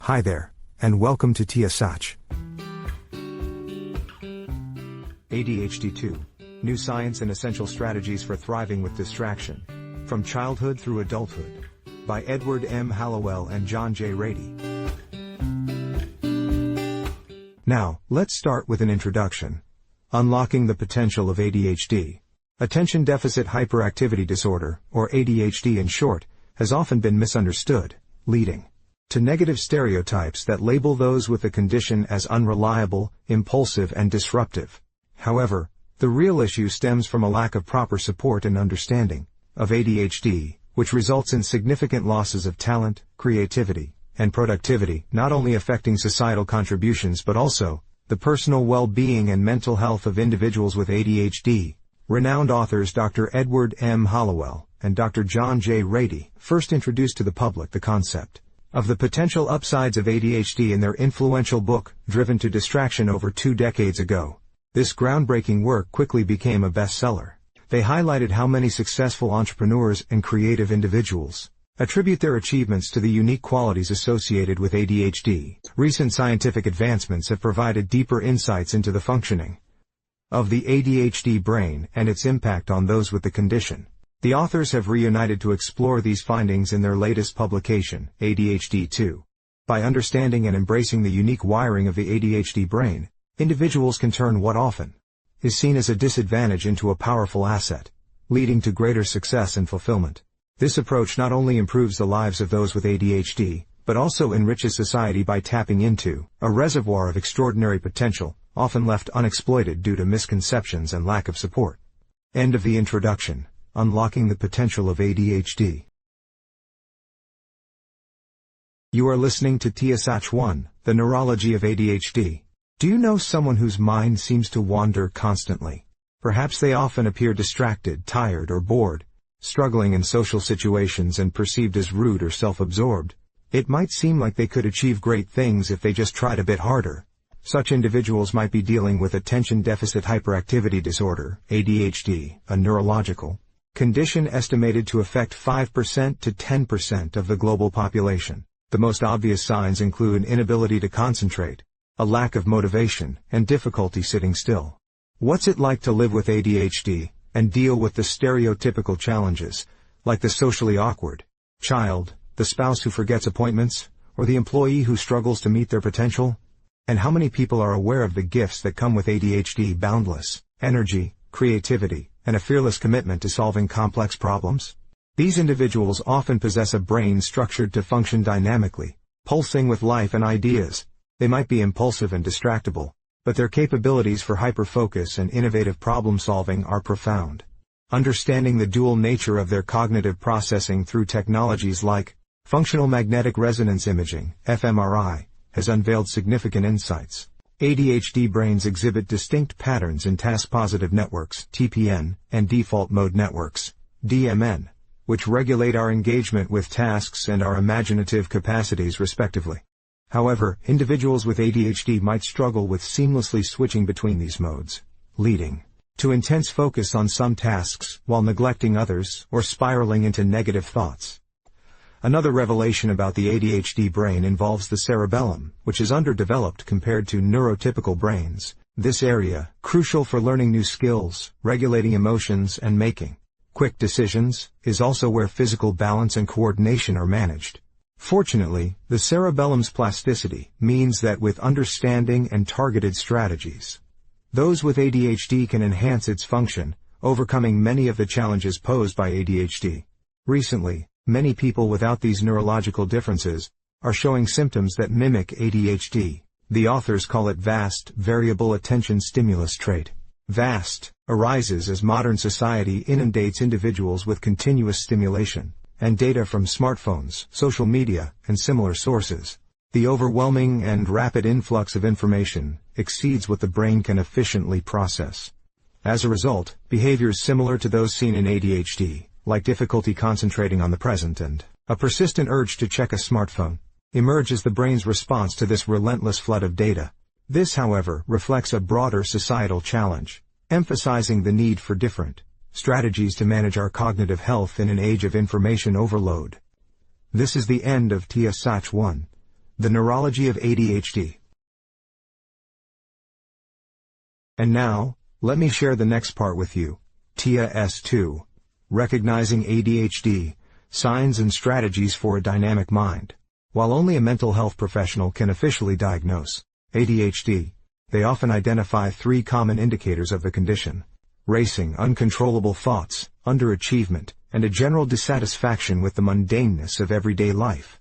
Hi there, and welcome to Tia Sách. ADHD 2. New Science and Essential Strategies for Thriving with Distraction. From Childhood Through Adulthood. By Edward M. Hallowell and John J. Ratey. Now, let's start with an introduction. Unlocking the potential of ADHD. Attention Deficit Hyperactivity Disorder, or ADHD in short, has often been misunderstood, leading to negative stereotypes that label those with the condition as unreliable, impulsive and disruptive. However, the real issue stems from a lack of proper support and understanding of ADHD, which results in significant losses of talent, creativity, and productivity, not only affecting societal contributions but also the personal well-being and mental health of individuals with ADHD. Renowned authors Dr. Edward M. Hallowell and Dr. John J. Ratey first introduced to the public the concept of the potential upsides of ADHD in their influential book, Driven to Distraction, over 2 decades ago. This groundbreaking work quickly became a bestseller. They highlighted how many successful entrepreneurs and creative individuals attribute their achievements to the unique qualities associated with ADHD. Recent scientific advancements have provided deeper insights into the functioning of the ADHD brain and its impact on those with the condition. The authors have reunited to explore these findings in their latest publication, ADHD 2. By understanding and embracing the unique wiring of the ADHD brain, individuals can turn what often is seen as a disadvantage into a powerful asset, leading to greater success and fulfillment. This approach not only improves the lives of those with ADHD, but also enriches society by tapping into a reservoir of extraordinary potential, often left unexploited due to misconceptions and lack of support. End of the introduction. Unlocking the potential of ADHD. You are listening to Tia Sách 1, the Neurology of ADHD. Do you know someone whose mind seems to wander constantly? Perhaps they often appear distracted, tired, or bored, struggling in social situations and perceived as rude or self-absorbed. It might seem like they could achieve great things if they just tried a bit harder. Such individuals might be dealing with Attention Deficit Hyperactivity Disorder, ADHD, a neurological condition estimated to affect 5% to 10% of the global population. The most obvious signs include an inability to concentrate, a lack of motivation, and difficulty sitting still. What's it like to live with ADHD and deal with the stereotypical challenges, like the socially awkward child, the spouse who forgets appointments, or the employee who struggles to meet their potential? And how many people are aware of the gifts that come with ADHD? Boundless energy, creativity, and a fearless commitment to solving complex problems? These individuals often possess a brain structured to function dynamically, pulsing with life and ideas. They might be impulsive and distractible, but their capabilities for hyperfocus and innovative problem-solving are profound. Understanding the dual nature of their cognitive processing through technologies like functional magnetic resonance imaging, fMRI, has unveiled significant insights. ADHD brains exhibit distinct patterns in task-positive networks, TPN, and default mode networks, DMN, which regulate our engagement with tasks and our imaginative capacities respectively. However, individuals with ADHD might struggle with seamlessly switching between these modes, leading to intense focus on some tasks while neglecting others or spiraling into negative thoughts. Another revelation about the ADHD brain involves the cerebellum, which is underdeveloped compared to neurotypical brains. This area, crucial for learning new skills, regulating emotions, and making quick decisions, is also where physical balance and coordination are managed. Fortunately, the cerebellum's plasticity means that with understanding and targeted strategies, those with ADHD can enhance its function, overcoming many of the challenges posed by ADHD. Recently, many people without these neurological differences are showing symptoms that mimic ADHD. The authors call it vast, variable attention stimulus trait. VAST arises as modern society inundates individuals with continuous stimulation and data from smartphones, social media, and similar sources. The overwhelming and rapid influx of information exceeds what the brain can efficiently process. As a result, behaviors similar to those seen in ADHD, like difficulty concentrating on the present and a persistent urge to check a smartphone, emerge as the brain's response to this relentless flood of data. This, however, reflects a broader societal challenge, emphasizing the need for different strategies to manage our cognitive health in an age of information overload. This is the end of Tia Sách 1, The Neurology of ADHD. And now, let me share the next part with you. Tia S2. Recognizing ADHD, Signs and Strategies for a Dynamic Mind. While only a mental health professional can officially diagnose ADHD, they often identify 3 common indicators of the condition: racing, uncontrollable thoughts, underachievement, and a general dissatisfaction with the mundaneness of everyday life.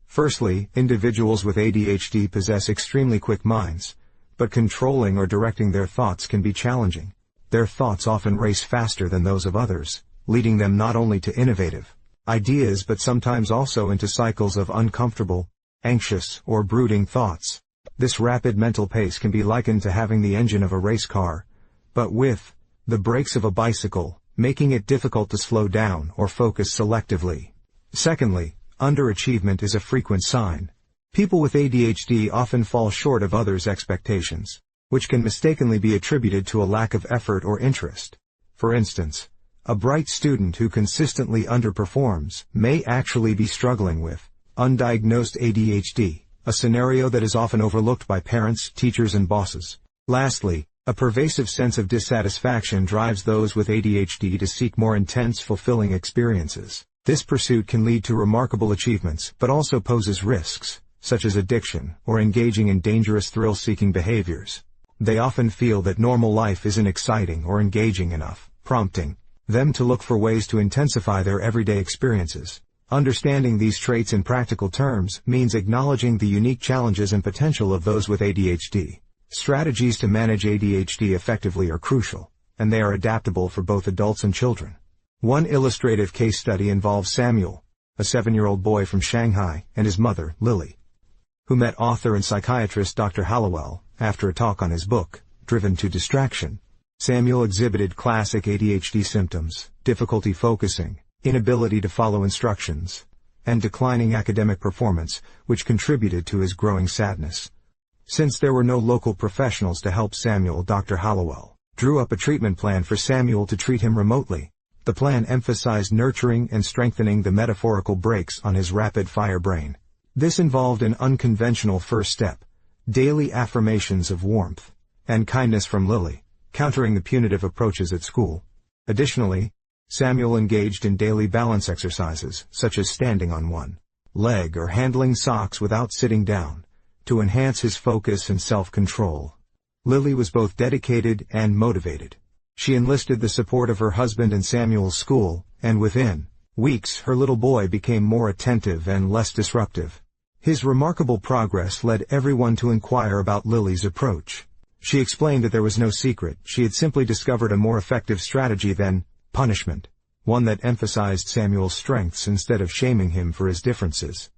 Firstly, individuals with ADHD possess extremely quick minds, but controlling or directing their thoughts can be challenging. Their thoughts often race faster than those of others, leading them not only to innovative ideas but sometimes also into cycles of uncomfortable, anxious, or brooding thoughts. This rapid mental pace can be likened to having the engine of a race car, but with the brakes of a bicycle, making it difficult to slow down or focus selectively. Secondly, underachievement is a frequent sign. People with ADHD often fall short of others' expectations, which can mistakenly be attributed to a lack of effort or interest. For instance, a bright student who consistently underperforms may actually be struggling with undiagnosed ADHD, a scenario that is often overlooked by parents, teachers, and bosses. Lastly, a pervasive sense of dissatisfaction drives those with ADHD to seek more intense, fulfilling experiences. This pursuit can lead to remarkable achievements, but also poses risks, such as addiction or engaging in dangerous thrill-seeking behaviors. They often feel that normal life isn't exciting or engaging enough, prompting them to look for ways to intensify their everyday experiences. Understanding these traits in practical terms means acknowledging the unique challenges and potential of those with ADHD. Strategies to manage ADHD effectively are crucial, and they are adaptable for both adults and children. One illustrative case study involves Samuel, a 7-year-old boy from Shanghai, and his mother, Lily, who met author and psychiatrist Dr. Hallowell after a talk on his book, Driven to Distraction. Samuel exhibited classic ADHD symptoms: difficulty focusing, inability to follow instructions, and declining academic performance, which contributed to his growing sadness. Since there were no local professionals to help Samuel, Dr. Hallowell drew up a treatment plan for Samuel to treat him remotely. The plan emphasized nurturing and strengthening the metaphorical brakes on his rapid-fire brain. This involved an unconventional first step: daily affirmations of warmth and kindness from Lily, countering the punitive approaches at school. Additionally, Samuel engaged in daily balance exercises, such as standing on one leg or handling socks without sitting down, to enhance his focus and self-control. Lily was both dedicated and motivated. She enlisted the support of her husband and Samuel's school, and within weeks her little boy became more attentive and less disruptive. His remarkable progress led everyone to inquire about Lily's approach. She explained that there was no secret. She had simply discovered a more effective strategy than punishment, one that emphasized Samuel's strengths instead of shaming him for his differences.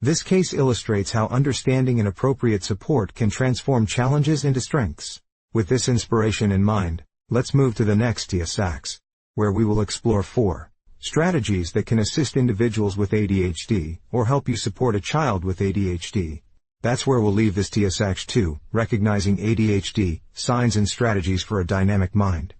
This case illustrates how understanding and appropriate support can transform challenges into strengths. With this inspiration in mind, let's move to the next Tia Sách, where we will explore 4 strategies that can assist individuals with ADHD or help you support a child with ADHD. That's where we'll leave this Tia Sách 2, Recognizing ADHD, Signs and Strategies for a Dynamic Mind.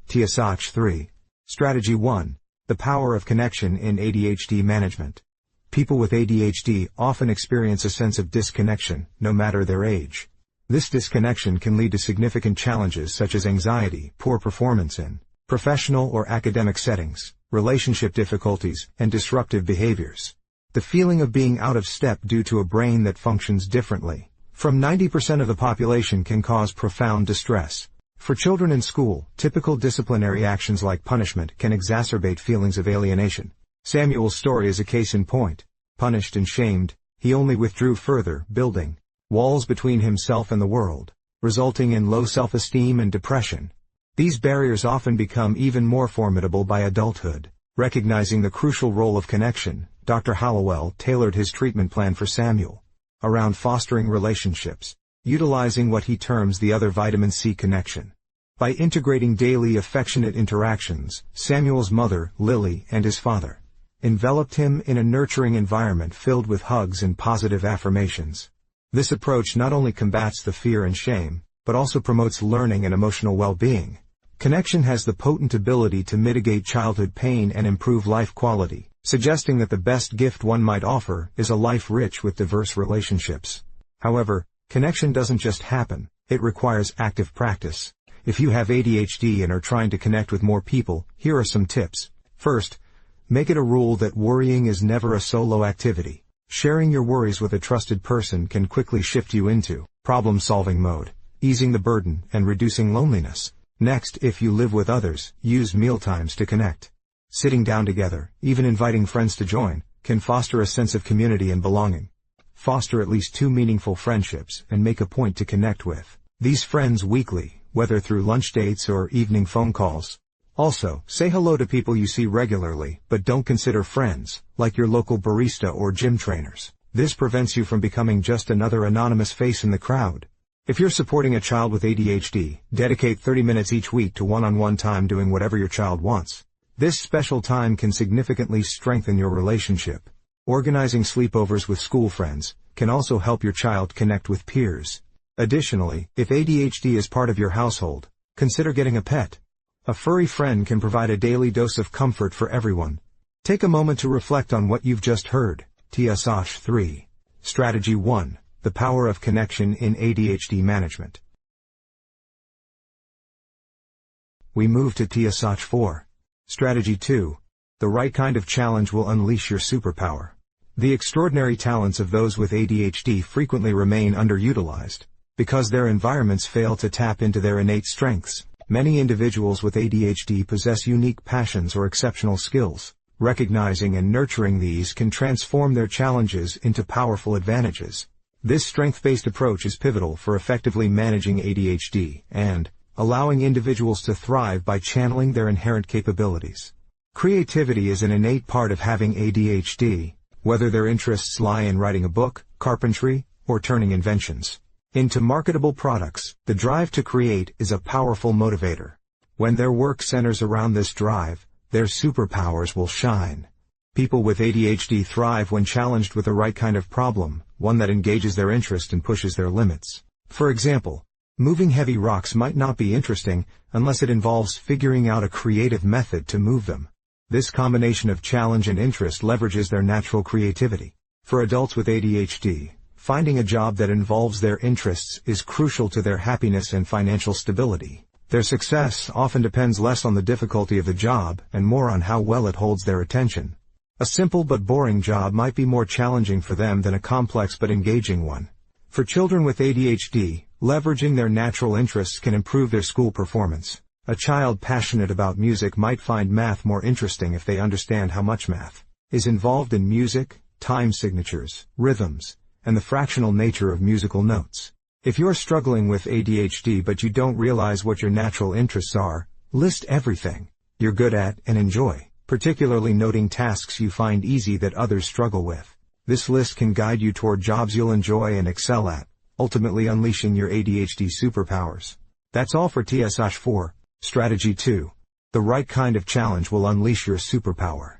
Tia Sách 3. Strategy 1. The Power of Connection in ADHD Management. People with ADHD often experience a sense of disconnection, no matter their age. This disconnection can lead to significant challenges such as anxiety, poor performance in professional or academic settings, relationship difficulties, and disruptive behaviors. The feeling of being out of step due to a brain that functions differently from 90% of the population can cause profound distress. For children in school, typical disciplinary actions like punishment can exacerbate feelings of alienation. Samuel's story is a case in point. Punished and shamed, he only withdrew further, building walls between himself and the world, resulting in low self-esteem and depression. These barriers often become even more formidable by adulthood. Recognizing the crucial role of connection, Dr. Hallowell tailored his treatment plan for Samuel around fostering relationships, utilizing what he terms the other vitamin C connection. By integrating daily affectionate interactions, Samuel's mother, Lily, and his father enveloped him in a nurturing environment filled with hugs and positive affirmations. This approach not only combats the fear and shame, but also promotes learning and emotional well-being. Connection has the potent ability to mitigate childhood pain and improve life quality, suggesting that the best gift one might offer is a life rich with diverse relationships. However, connection doesn't just happen, it requires active practice. If you have ADHD and are trying to connect with more people, here are some tips. First, make it a rule that worrying is never a solo activity. Sharing your worries with a trusted person can quickly shift you into problem-solving mode, easing the burden and reducing loneliness. Next, if you live with others, use mealtimes to connect. Sitting down together, even inviting friends to join, can foster a sense of community and belonging. Foster at least 2 meaningful friendships and make a point to connect with these friends weekly, whether through lunch dates or evening phone calls. Also, say hello to people you see regularly, but don't consider friends, like your local barista or gym trainers. This prevents you from becoming just another anonymous face in the crowd. If you're supporting a child with ADHD, dedicate 30 minutes each week to one-on-one time doing whatever your child wants. This special time can significantly strengthen your relationship. Organizing sleepovers with school friends can also help your child connect with peers. Additionally, if ADHD is part of your household, consider getting a pet. A furry friend can provide a daily dose of comfort for everyone. Take a moment to reflect on what you've just heard. Tia Sách 3. Strategy 1. The power of connection in ADHD management. We move to Tia Sách 4. Strategy 2. The right kind of challenge will unleash your superpower. The extraordinary talents of those with ADHD frequently remain underutilized, because their environments fail to tap into their innate strengths. Many individuals with ADHD possess unique passions or exceptional skills. Recognizing and nurturing these can transform their challenges into powerful advantages. This strength-based approach is pivotal for effectively managing ADHD and allowing individuals to thrive by channeling their inherent capabilities. Creativity is an innate part of having ADHD, whether their interests lie in writing a book, carpentry, or turning inventions into marketable products. The drive to create is a powerful motivator. When their work centers around this drive, their superpowers will shine. People with ADHD thrive when challenged with the right kind of problem, one that engages their interest and pushes their limits. For example, moving heavy rocks might not be interesting unless it involves figuring out a creative method to move them. This combination of challenge and interest leverages their natural creativity. For adults with ADHD, finding a job that involves their interests is crucial to their happiness and financial stability. Their success often depends less on the difficulty of the job and more on how well it holds their attention. A simple but boring job might be more challenging for them than a complex but engaging one. For children with ADHD, leveraging their natural interests can improve their school performance. A child passionate about music might find math more interesting if they understand how much math is involved in music, time signatures, rhythms, and the fractional nature of musical notes. If you're struggling with ADHD but you don't realize what your natural interests are, list everything you're good at and enjoy, particularly noting tasks you find easy that others struggle with. This list can guide you toward jobs you'll enjoy and excel at, ultimately unleashing your ADHD superpowers. That's all for Tia Sách 4. Strategy 2. The right kind of challenge will unleash your superpower.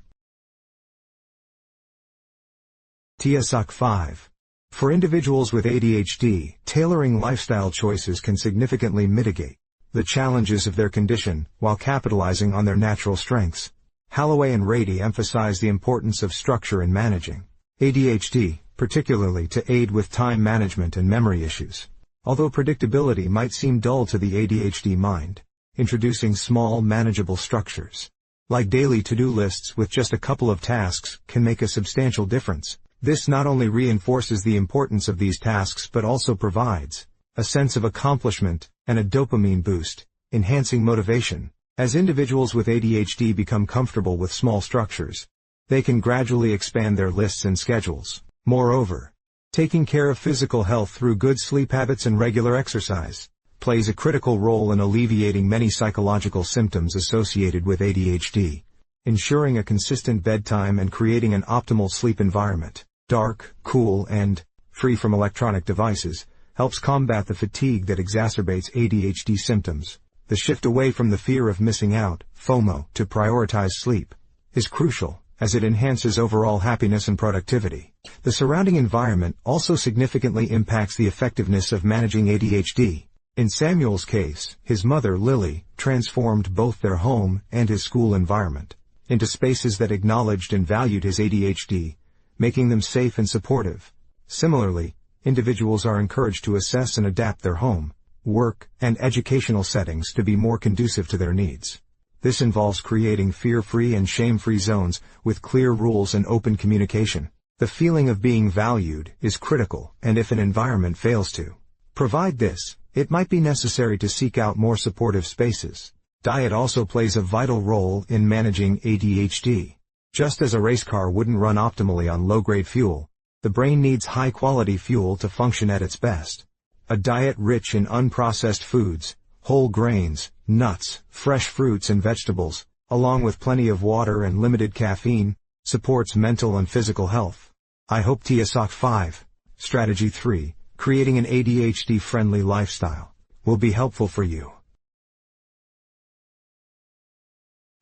Tia Sách 5. For individuals with ADHD, tailoring lifestyle choices can significantly mitigate the challenges of their condition while capitalizing on their natural strengths. Hallowell and Ratey emphasize the importance of structure in managing ADHD, particularly to aid with time management and memory issues. Although predictability might seem dull to the ADHD mind, introducing small, manageable structures, like daily to-do lists with just a couple of tasks, can make a substantial difference. This not only reinforces the importance of these tasks but also provides a sense of accomplishment and a dopamine boost, enhancing motivation. As individuals with ADHD become comfortable with small structures, they can gradually expand their lists and schedules. Moreover, taking care of physical health through good sleep habits and regular exercise plays a critical role in alleviating many psychological symptoms associated with ADHD. Ensuring a consistent bedtime and creating an optimal sleep environment, dark, cool, and free from electronic devices, helps combat the fatigue that exacerbates ADHD symptoms. The shift away from the fear of missing out, FOMO, to prioritize sleep is crucial, as it enhances overall happiness and productivity. The surrounding environment also significantly impacts the effectiveness of managing ADHD. In Samuel's case, his mother, Lily, transformed both their home and his school environment, into spaces that acknowledged and valued his ADHD, making them safe and supportive. Similarly, individuals are encouraged to assess and adapt their home, work, and educational settings to be more conducive to their needs. This involves creating fear-free and shame-free zones with clear rules and open communication. The feeling of being valued is critical, and if an environment fails to provide this, it might be necessary to seek out more supportive spaces. Diet also plays a vital role in managing ADHD. Just as a race car wouldn't run optimally on low-grade fuel, the brain needs high-quality fuel to function at its best. A diet rich in unprocessed foods, whole grains, nuts, fresh fruits and vegetables, along with plenty of water and limited caffeine, supports mental and physical health. I hope Tia Sách 5, Strategy 3, creating an ADHD-friendly lifestyle, will be helpful for you.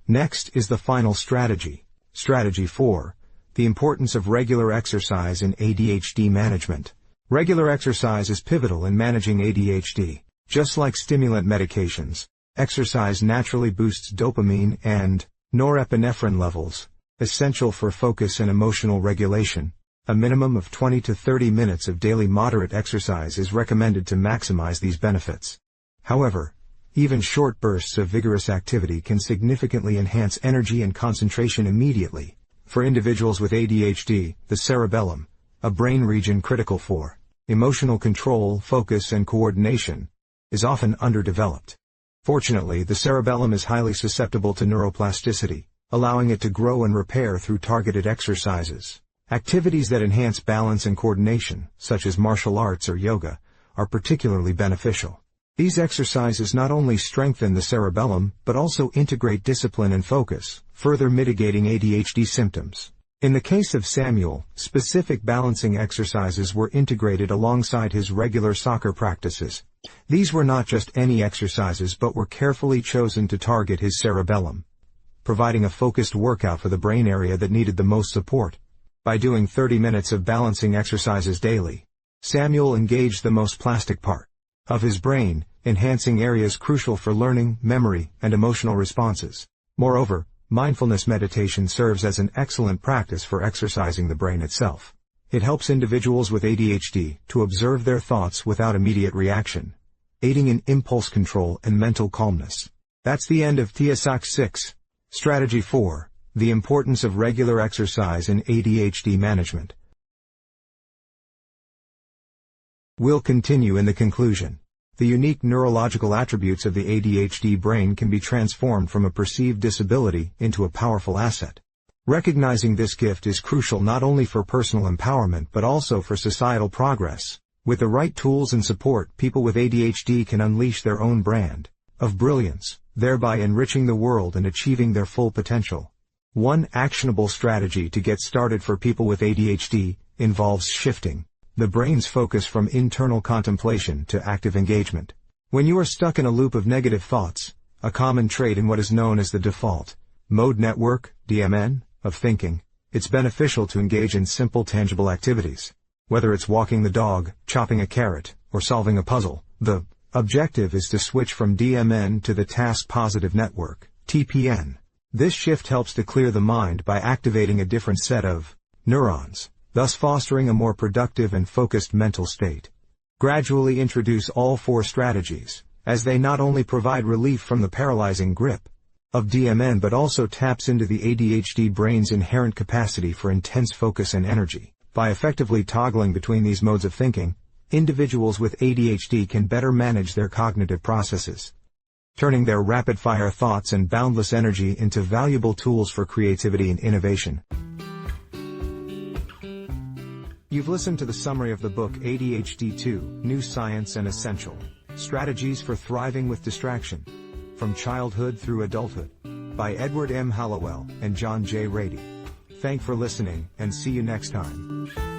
Next is the final strategy, Strategy 4, the importance of regular exercise in ADHD management. Regular exercise is pivotal in managing ADHD. Just like stimulant medications, exercise naturally boosts dopamine and norepinephrine levels, essential for focus and emotional regulation. A minimum of 20 to 30 minutes of daily moderate exercise is recommended to maximize these benefits. However, even short bursts of vigorous activity can significantly enhance energy and concentration immediately. For individuals with ADHD, the cerebellum, a brain region critical for emotional control, focus, and coordination, is often underdeveloped. Fortunately, the cerebellum is highly susceptible to neuroplasticity, allowing it to grow and repair through targeted exercises. Activities that enhance balance and coordination, such as martial arts or yoga, are particularly beneficial. These exercises not only strengthen the cerebellum, but also integrate discipline and focus, further mitigating ADHD symptoms. In the case of Samuel, specific balancing exercises were integrated alongside his regular soccer practices. These were not just any exercises but were carefully chosen to target his cerebellum, providing a focused workout for the brain area that needed the most support. By doing 30 minutes of balancing exercises daily, Samuel engaged the most plastic part of his brain, enhancing areas crucial for learning, memory, and emotional responses. Moreover, mindfulness meditation serves as an excellent practice for exercising the brain itself. It helps individuals with ADHD to observe their thoughts without immediate reaction, aiding in impulse control and mental calmness. That's the end of Tia Sách 6, Strategy 4, the importance of regular exercise in ADHD management. We'll continue in the conclusion. The unique neurological attributes of the ADHD brain can be transformed from a perceived disability into a powerful asset. Recognizing this gift is crucial not only for personal empowerment but also for societal progress. With the right tools and support, people with ADHD can unleash their own brand of brilliance, thereby enriching the world and achieving their full potential. One actionable strategy to get started for people with ADHD involves shifting the brain's focus from internal contemplation to active engagement. When you are stuck in a loop of negative thoughts, a common trait in what is known as the default mode network, DMN, of thinking, it's beneficial to engage in simple tangible activities. Whether it's walking the dog, chopping a carrot, or solving a puzzle, the objective is to switch from DMN to the task positive network, TPN. This shift helps to clear the mind by activating a different set of neurons, thus fostering a more productive and focused mental state. Gradually introduce all four strategies, as they not only provide relief from the paralyzing grip of DMN but also taps into the ADHD brain's inherent capacity for intense focus and energy. By effectively toggling between these modes of thinking, individuals with ADHD can better manage their cognitive processes, turning their rapid-fire thoughts and boundless energy into valuable tools for creativity and innovation. You've listened to the summary of the book ADHD 2, New Science and Essential Strategies for Thriving with Distraction, From Childhood Through Adulthood, by Edward M. Hallowell and John J. Ratey. Thanks for listening, and see you next time.